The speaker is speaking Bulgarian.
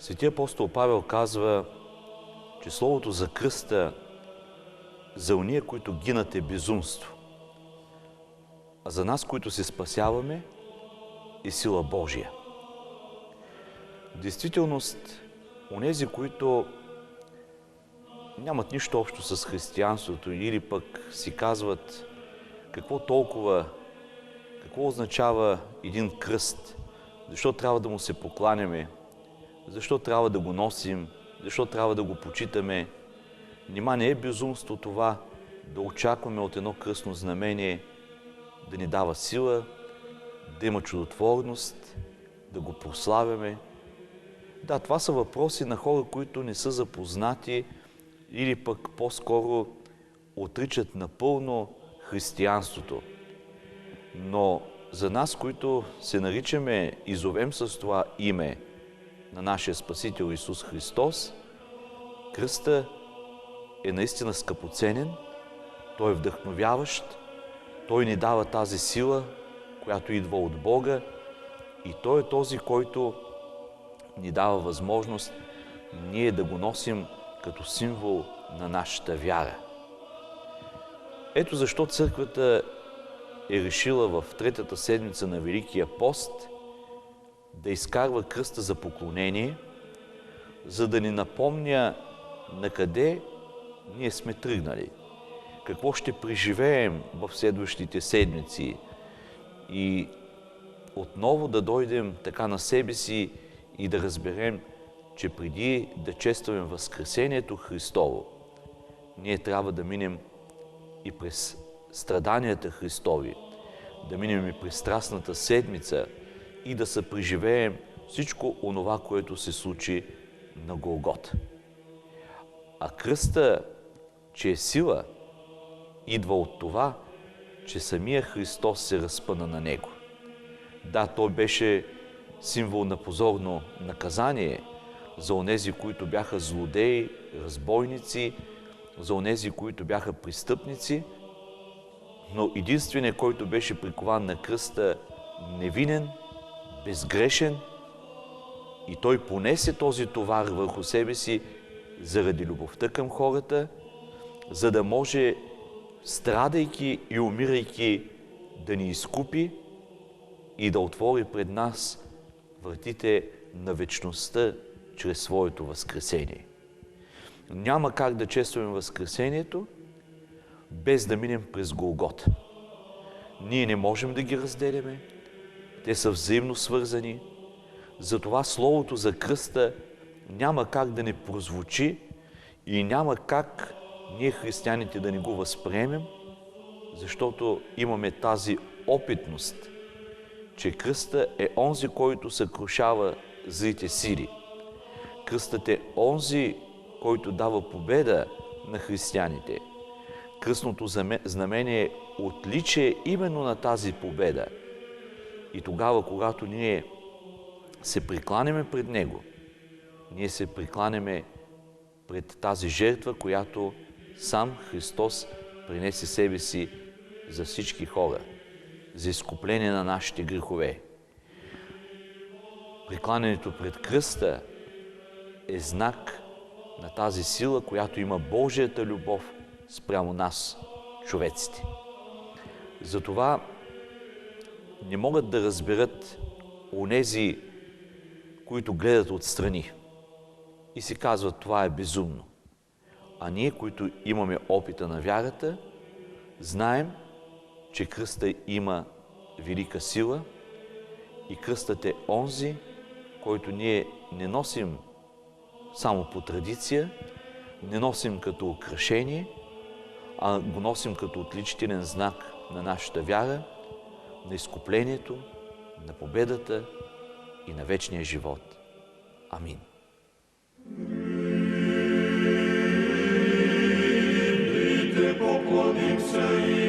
Светия апостол Павел казва, че словото за кръста за уния, които гинат, е безумство. А за нас, които се спасяваме, е сила Божия. В действителност, онези, които нямат нищо общо с християнството или пък си казват какво означава един кръст, защо трябва да му се покланяме, защо трябва да го носим, защо трябва да го почитаме. Нима не е безумство това да очакваме от едно кръстно знамение да ни дава сила, да има чудотворност, да го прославяме. Да, това са въпроси на хора, които не са запознати или пък по-скоро отричат напълно християнството. Но за нас, които се наричаме и зовем с това име на нашия Спасител Исус Христос, кръста е наистина скъпоценен, той е вдъхновяващ, той ни дава тази сила, която идва от Бога, и той е този, който ни дава възможност ние да го носим като символ на нашата вяра. Ето защо църквата е решила в третата седмица на Великия пост да изкарва кръста за поклонение, за да ни напомня на къде ние сме тръгнали, какво ще преживеем в следващите седмици и отново да дойдем така на себе си и да разберем, че преди да честваме Възкресението Христово, ние трябва да минем и през страданията Христови, да минем и през Страстната седмица и да се преживеем всичко онова, което се случи на Голгота. А кръста, че е сила, идва от това, че самия Христос се разпъна на него. Да, той беше символ на позорно наказание за онези, които бяха злодеи, разбойници, за онези, които бяха престъпници, но единственият, който беше прикован на кръста, невинен, безгрешен, и той понесе този товар върху себе си заради любовта към хората, за да може, страдайки и умирайки, да ни изкупи и да отвори пред нас вратите на вечността чрез своето възкресение. Няма как да честваме Възкресението, без да минем през Голгота. Ние не можем да ги разделяме, те са взаимно свързани, затова словото за кръста няма как да не прозвучи и няма как ние, християните, да не го възприемем, защото имаме тази опитност, че кръста е онзи, който съкрушава злите сили. Кръстът е онзи, който дава победа на християните. Кръстното знамение е отличие именно на тази победа. И тогава, когато ние се прекланяме пред Него, ние се прекланяме пред тази жертва, която сам Христос принесе себе си за всички хора, за изкупление на нашите грехове. Прекланянето пред кръста е знак на тази сила, която има Божията любов спрямо нас, човеците. Затова не могат да разберат онези, които гледат отстрани и си казват, това е безумно. А ние, които имаме опита на вярата, знаем, че кръста има велика сила и кръстът е онзи, който ние не носим само по традиция, не носим като украшение, а го носим като отличителен знак на нашата вяра, на изкуплението, на победата и на вечния живот. Амин. Поклоним се